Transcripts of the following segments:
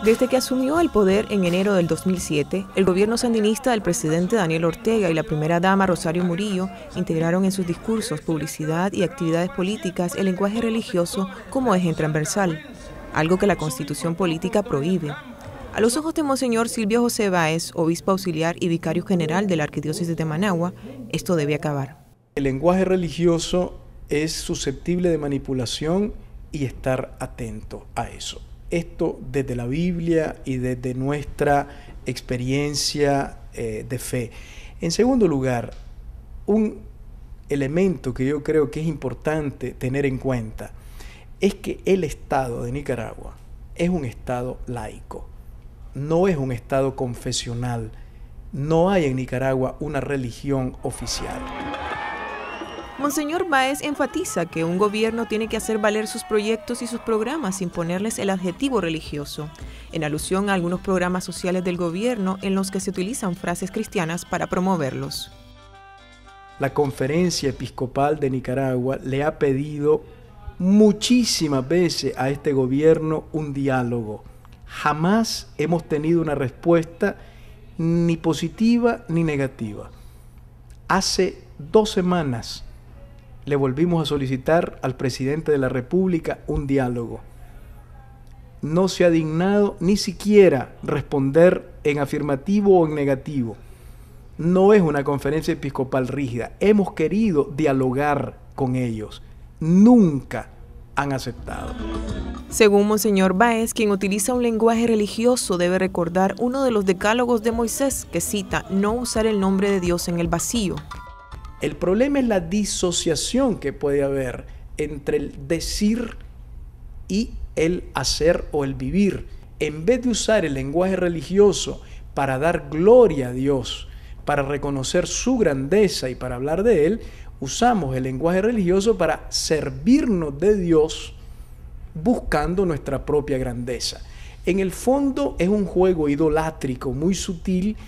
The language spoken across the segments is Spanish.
Desde que asumió el poder en enero del 2007, el gobierno sandinista del presidente Daniel Ortega y la primera dama Rosario Murillo integraron en sus discursos, publicidad y actividades políticas el lenguaje religioso como eje transversal, algo que la Constitución política prohíbe. A los ojos de Monseñor Silvio José Báez, obispo auxiliar y vicario general de la Arquidiócesis de Managua, esto debe acabar. El lenguaje religioso es susceptible de manipulación y estar atento a eso. Esto desde la Biblia y desde nuestra experiencia de fe. En segundo lugar, un elemento que yo creo que es importante tener en cuenta es que el Estado de Nicaragua es un Estado laico, no es un Estado confesional. No hay en Nicaragua una religión oficial. Monseñor Báez enfatiza que un gobierno tiene que hacer valer sus proyectos y sus programas sin ponerles el adjetivo religioso, en alusión a algunos programas sociales del gobierno en los que se utilizan frases cristianas para promoverlos. La Conferencia Episcopal de Nicaragua le ha pedido muchísimas veces a este gobierno un diálogo. Jamás hemos tenido una respuesta ni positiva ni negativa. Hace 2 semanas le volvimos a solicitar al presidente de la República un diálogo. No se ha dignado ni siquiera responder en afirmativo o en negativo. No es una conferencia episcopal rígida. Hemos querido dialogar con ellos. Nunca han aceptado. Según Monseñor Báez, quien utiliza un lenguaje religioso debe recordar uno de los decálogos de Moisés que cita no usar el nombre de Dios en el vacío. El problema es la disociación que puede haber entre el decir y el hacer o el vivir. En vez de usar el lenguaje religioso para dar gloria a Dios, para reconocer su grandeza y para hablar de Él, usamos el lenguaje religioso para servirnos de Dios buscando nuestra propia grandeza. En el fondo es un juego idolátrico muy sutil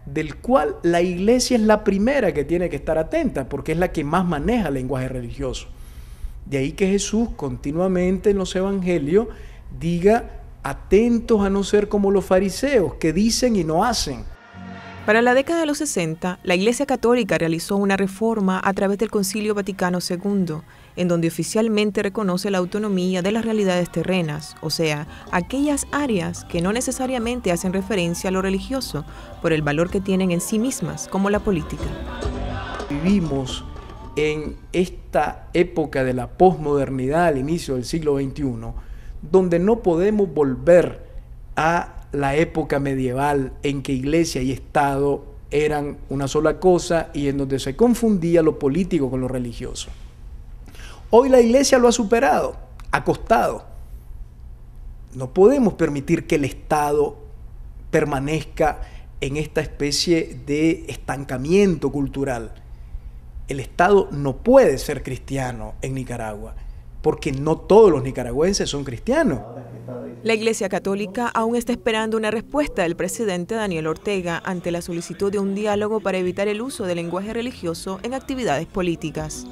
del cual la Iglesia es la primera que tiene que estar atenta porque es la que más maneja el lenguaje religioso. De ahí que Jesús continuamente en los evangelios diga atentos a no ser como los fariseos que dicen y no hacen. Para la década de los 60, la Iglesia Católica realizó una reforma a través del Concilio Vaticano II, en donde oficialmente reconoce la autonomía de las realidades terrenas, o sea, aquellas áreas que no necesariamente hacen referencia a lo religioso, por el valor que tienen en sí mismas, como la política. Vivimos en esta época de la posmodernidad al inicio del siglo XXI, donde no podemos volver a la época medieval en que Iglesia y Estado eran una sola cosa y en donde se confundía lo político con lo religioso. Hoy la Iglesia lo ha superado, ha costado. No podemos permitir que el Estado permanezca en esta especie de estancamiento cultural. El Estado no puede ser cristiano en Nicaragua, porque no todos los nicaragüenses son cristianos. La Iglesia Católica aún está esperando una respuesta del presidente Daniel Ortega ante la solicitud de un diálogo para evitar el uso del lenguaje religioso en actividades políticas.